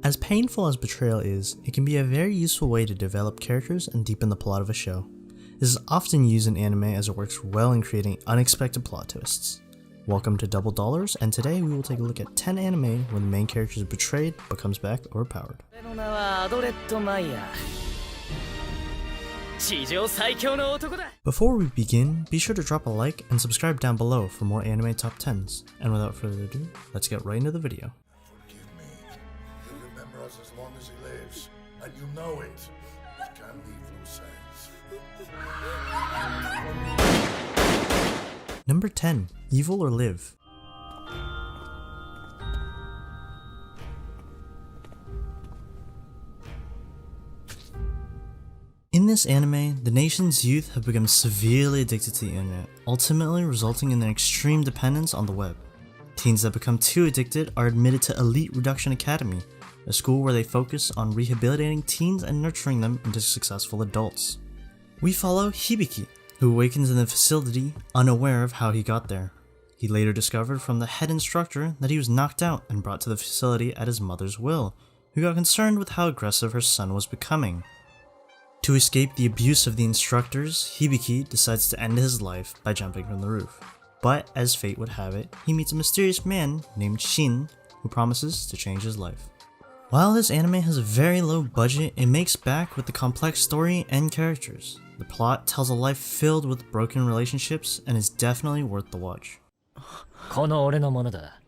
As painful as betrayal is, it can be a very useful way to develop characters and deepen the plot of a show. This is often used in anime as it works well in creating unexpected plot twists. Welcome to DoubleDollars, and today we will take a look at 10 anime where the main character is betrayed but comes back overpowered. Before we begin, be sure to drop a like and subscribe down below for more anime top 10s. And without further ado, let's get right into the video. Forgive me. He'll remember us as long as he lives, and you know it. It can leave loose ends. Number 10. Evil or Live. In this anime, the nation's youth have become severely addicted to the internet, ultimately resulting in an extreme dependence on the web. Teens that become too addicted are admitted to Elite Reduction Academy, a school where they focus on rehabilitating teens and nurturing them into successful adults. We follow Hibiki, who awakens in the facility unaware of how he got there. He later discovered from the head instructor that he was knocked out and brought to the facility at his mother's will, who got concerned with how aggressive her son was becoming. To escape the abuse of the instructors, Hibiki decides to end his life by jumping from the roof. But as fate would have it, he meets a mysterious man named Shin who promises to change his life. While this anime has a very low budget, it makes back with the complex story and characters. The plot tells a life filled with broken relationships and is definitely worth the watch. この俺のものだ。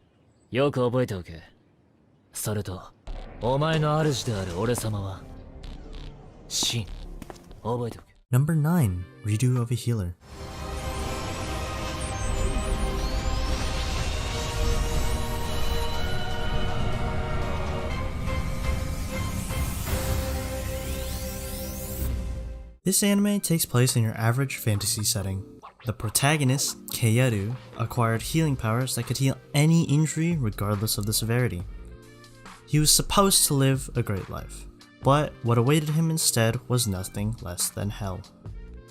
よく覚えておけ。それと、お前の主である俺様は、シン。覚えておけ。Number 9. Redo of a Healer. This anime takes place in your average fantasy setting. The protagonist, Keiyaru, acquired healing powers that could heal any injury regardless of the severity. He was supposed to live a great life, but what awaited him instead was nothing less than hell.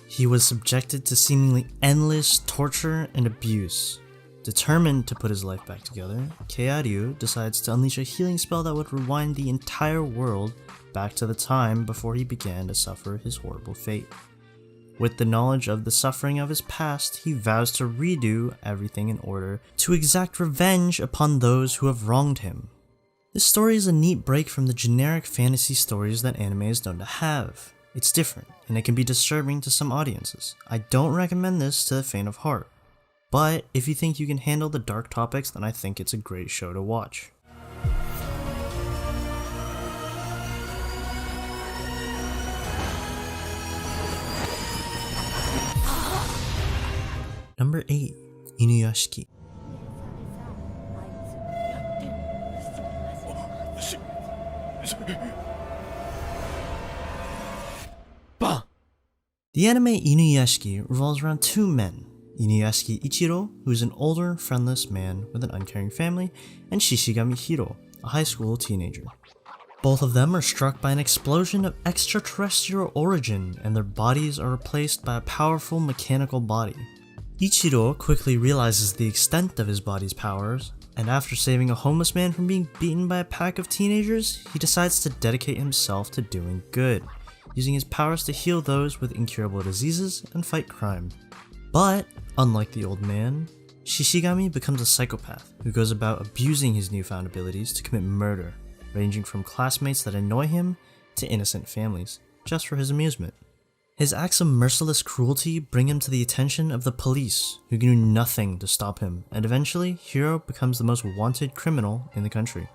He was subjected to seemingly endless torture and abuse. Determined to put his life back together, Keiyaru decides to unleash a healing spell that would rewind the entire world back to the time before he began to suffer his horrible fate. With the knowledge of the suffering of his past, he vows to redo everything in order to exact revenge upon those who have wronged him. This story is a neat break from the generic fantasy stories that anime is known to have. It's different, and it can be disturbing to some audiences. I don't recommend this to the faint of heart, but if you think you can handle the dark topics, then I think it's a great show to watch. Number 8. Inuyashiki. The anime Inuyashiki revolves around two men, Inuyashiki Ichiro, who is an older, friendless man with an uncaring family, and Shishigami Hiro, a high school teenager. Both of them are struck by an explosion of extraterrestrial origin, and their bodies are replaced by a powerful mechanical body. Ichiro quickly realizes the extent of his body's powers, and after saving a homeless man from being beaten by a pack of teenagers, he decides to dedicate himself to doing good, using his powers to heal those with incurable diseases and fight crime. But, unlike the old man, Shishigami becomes a psychopath who goes about abusing his newfound abilities to commit murder, ranging from classmates that annoy him to innocent families, just for his amusement. His acts of merciless cruelty bring him to the attention of the police, who do nothing to stop him, and eventually, Hiro becomes the most wanted criminal in the country.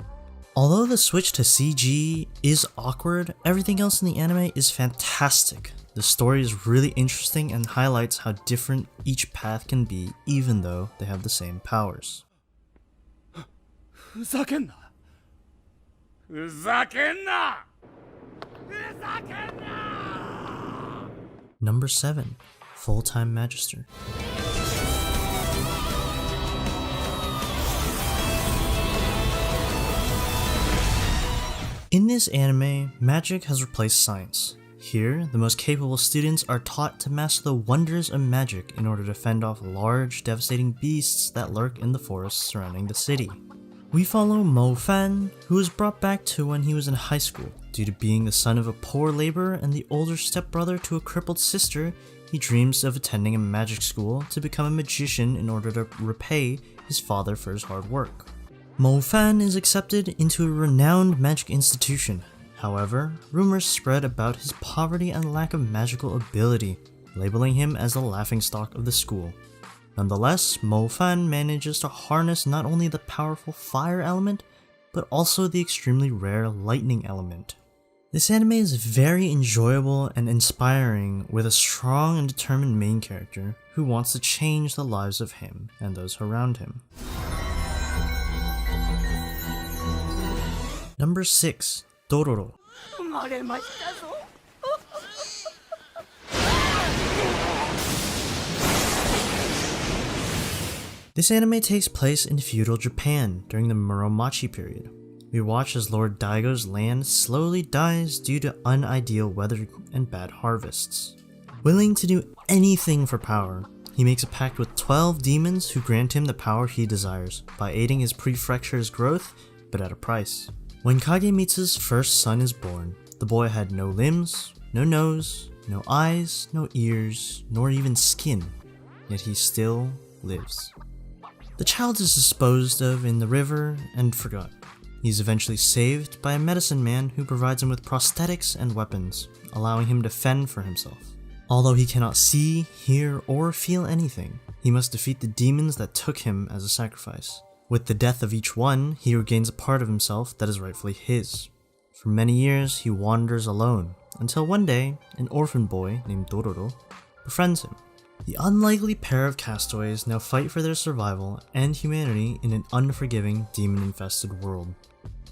Although the switch to CG is awkward, everything else in the anime is fantastic. The story is really interesting and highlights how different each path can be, even though they have the same powers. Number 7. Full-Time Magister. In this anime, magic has replaced science. Here, the most capable students are taught to master the wonders of magic in order to fend off large, devastating beasts that lurk in the forests surrounding the city. We follow Mo Fan, who was brought back to when he was in high school. Due to being the son of a poor laborer and the older stepbrother to a crippled sister, he dreams of attending a magic school to become a magician in order to repay his father for his hard work. Mo Fan is accepted into a renowned magic institution. However, rumors spread about his poverty and lack of magical ability, labeling him as the laughingstock of the school. Nonetheless, Mo Fan manages to harness not only the powerful fire element, but also the extremely rare lightning element. This anime is very enjoyable and inspiring, with a strong and determined main character who wants to change the lives of him and those around him. Number 6. Dororo. This anime takes place in feudal Japan during the Muromachi period. We watch as Lord Daigo's land slowly dies due to unideal weather and bad harvests. Willing to do anything for power, he makes a pact with 12 demons who grant him the power he desires by aiding his prefecture's growth, but at a price. When Kagemitsu's first son is born, the boy had no limbs, no nose, no eyes, no ears, nor even skin, yet he still lives. The child is disposed of in the river and forgot. He is eventually saved by a medicine man who provides him with prosthetics and weapons, allowing him to fend for himself. Although he cannot see, hear, or feel anything, he must defeat the demons that took him as a sacrifice. With the death of each one, he regains a part of himself that is rightfully his. For many years, he wanders alone, until one day, an orphan boy named Dororo befriends him. The unlikely pair of castaways now fight for their survival and humanity in an unforgiving, demon-infested world.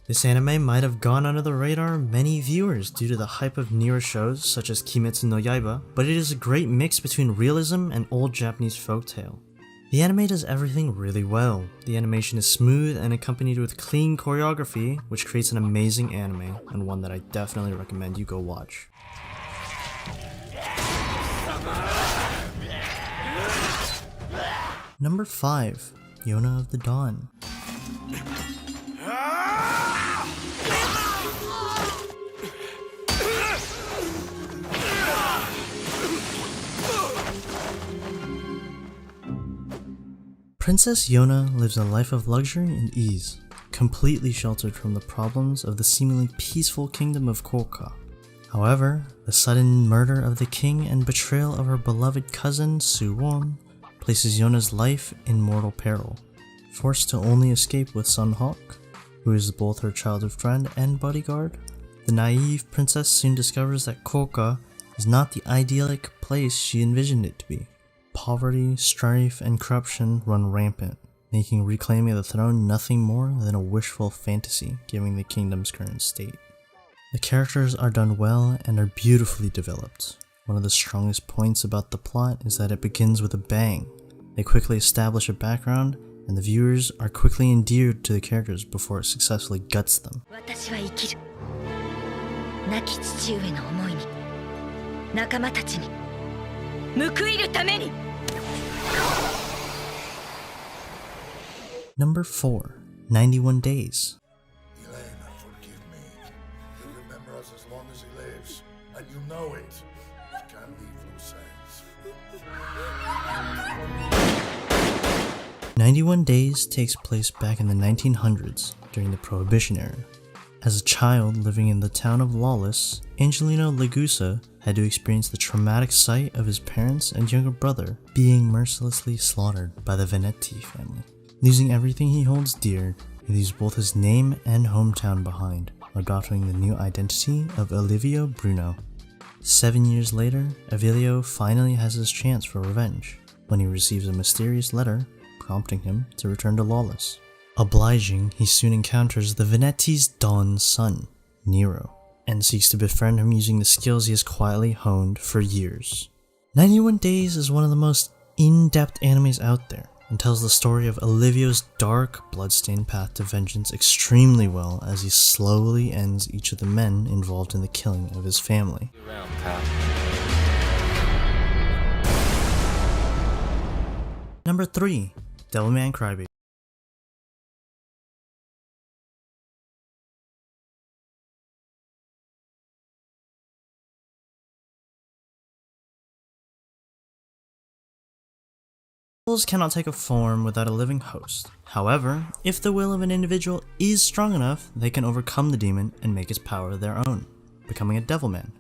This anime might have gone under the radar of many viewers due to the hype of newer shows such as Kimetsu no Yaiba, but it is a great mix between realism and old Japanese folktale. The anime does everything really well. The animation is smooth and accompanied with clean choreography, which creates an amazing anime, and one that I definitely recommend you go watch. Number 5. Yona of the Dawn. Princess Yona lives a life of luxury and ease, completely sheltered from the problems of the seemingly peaceful kingdom of Koka. However, the sudden murder of the king and betrayal of her beloved cousin Suwon places Yona's life in mortal peril. Forced to only escape with Sun Hawk, who is both her childhood friend and bodyguard, the naive princess soon discovers that Koka is not the idyllic place she envisioned it to be. Poverty, strife, and corruption run rampant, making reclaiming the throne nothing more than a wishful fantasy given the kingdom's current state. The characters are done well and are beautifully developed. One of the strongest points about the plot is that it begins with a bang. They quickly establish a background, and the viewers are quickly endeared to the characters before it successfully guts them. Number 4. 91 Days. Elena, forgive me. He'll remember us as long as he lives, and you know it. It can leave loose ends. 91 Days takes place back in the 1900s, during the Prohibition era. As a child living in the town of Lawless, Angelino Legusa had to experience the traumatic sight of his parents and younger brother being mercilessly slaughtered by the Venetti family. Losing everything he holds dear, he leaves both his name and hometown behind, adopting the new identity of Olivio Bruno. 7 years later, Avilio finally has his chance for revenge, when he receives a mysterious letter prompting him to return to Lawless. Obliging, he soon encounters the Venetti's Don's son, Nero, and seeks to befriend him using the skills he has quietly honed for years. 91 Days is one of the most in-depth animes out there, and tells the story of Olivio's dark, bloodstained path to vengeance extremely well as he slowly ends each of the men involved in the killing of his family. Number 3. Devilman Crybaby. Devils cannot take a form without a living host. However, if the will of an individual is strong enough, they can overcome the demon and make its power their own, becoming a devilman.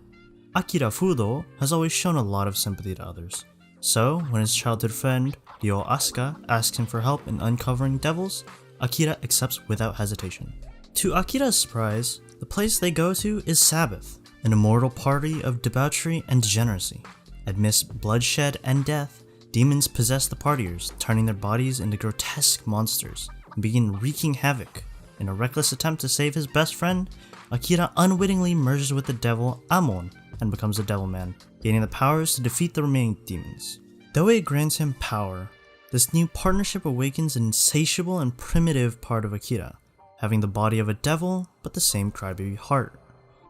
Akira Fudo has always shown a lot of sympathy to others. So, when his childhood friend, Ryo Asuka, asks him for help in uncovering devils, Akira accepts without hesitation. To Akira's surprise, the place they go to is Sabbath, an immortal party of debauchery and degeneracy. Amidst bloodshed and death, demons possess the partiers, turning their bodies into grotesque monsters, and begin wreaking havoc. In a reckless attempt to save his best friend, Akira unwittingly merges with the devil Amon and becomes a Devilman, gaining the powers to defeat the remaining demons. Though it grants him power, this new partnership awakens an insatiable and primitive part of Akira, having the body of a devil but the same crybaby heart.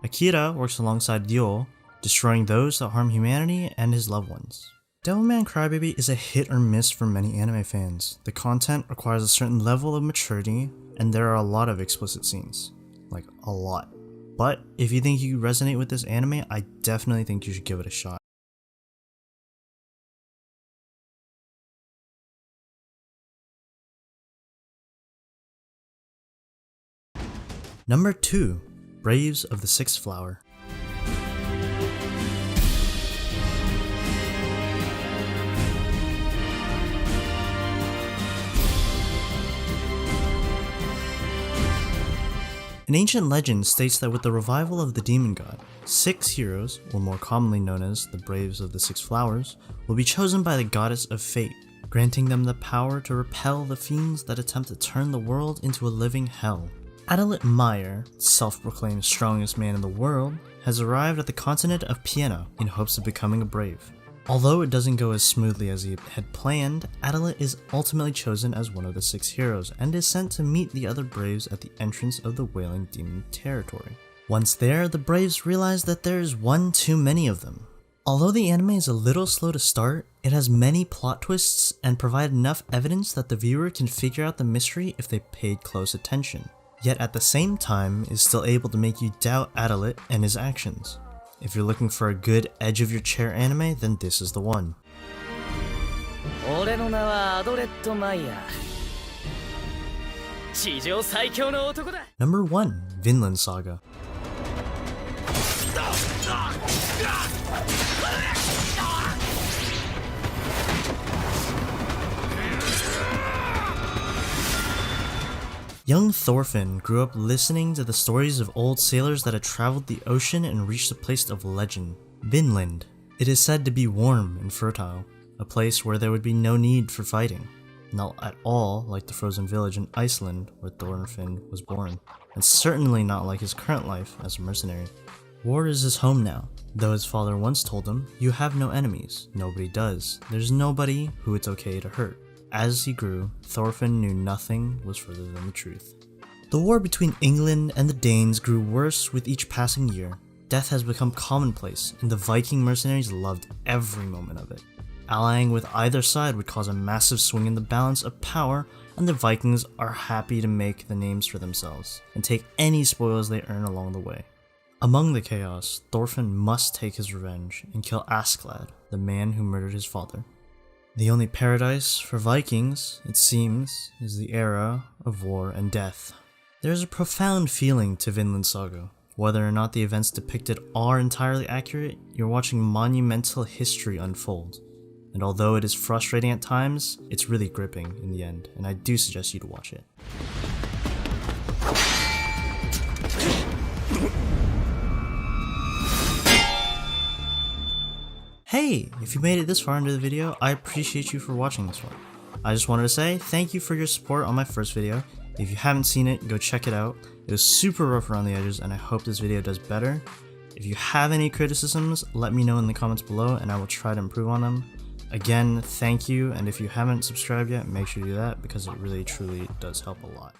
Akira works alongside Ryo, destroying those that harm humanity and his loved ones. Devilman Crybaby is a hit or miss for many anime fans. The content requires a certain level of maturity, and there are a lot of explicit scenes. Like, a lot. But if you think you resonate with this anime, I definitely think you should give it a shot. Number 2. Braves of the Sixth Flower. An ancient legend states that with the revival of the demon god, 6 heroes, or more commonly known as the Braves of the Six Flowers, will be chosen by the goddess of fate, granting them the power to repel the fiends that attempt to turn the world into a living hell. Adelit Meyer, self-proclaimed strongest man in the world, has arrived at the continent of Piena in hopes of becoming a brave. Although it doesn't go as smoothly as he had planned, Adelit is ultimately chosen as one of the 6 heroes and is sent to meet the other Braves at the entrance of the Wailing Demon territory. Once there, the Braves realize that there is one too many of them. Although the anime is a little slow to start, it has many plot twists and provide enough evidence that the viewer can figure out the mystery if they paid close attention, yet at the same time is still able to make you doubt Adelit and his actions. If you're looking for a good edge of your chair anime, then this is the one. Number 1. Vinland Saga. Young Thorfinn grew up listening to the stories of old sailors that had traveled the ocean and reached a place of legend, Vinland. It is said to be warm and fertile, a place where there would be no need for fighting, not at all like the frozen village in Iceland where Thorfinn was born, and certainly not like his current life as a mercenary. War is his home now, though his father once told him, "You have no enemies, nobody does, there's nobody who it's okay to hurt." As he grew, Thorfinn knew nothing was further than the truth. The war between England and the Danes grew worse with each passing year. Death has become commonplace, and the Viking mercenaries loved every moment of it. Allying with either side would cause a massive swing in the balance of power, and the Vikings are happy to make the names for themselves, and take any spoils they earn along the way. Among the chaos, Thorfinn must take his revenge and kill Askeladd, the man who murdered his father. The only paradise for Vikings, it seems, is the era of war and death. There is a profound feeling to Vinland Saga. Whether or not the events depicted are entirely accurate, you're watching monumental history unfold. And although it is frustrating at times, it's really gripping in the end, and I do suggest you to watch it. Hey, if you made it this far into the video, I appreciate you for watching this one. I just wanted to say thank you for your support on my first video. If you haven't seen it, go check it out. It was super rough around the edges and I hope this video does better. If you have any criticisms, let me know in the comments below and I will try to improve on them. Again, thank you, and if you haven't subscribed yet, make sure to do that because it really truly does help a lot.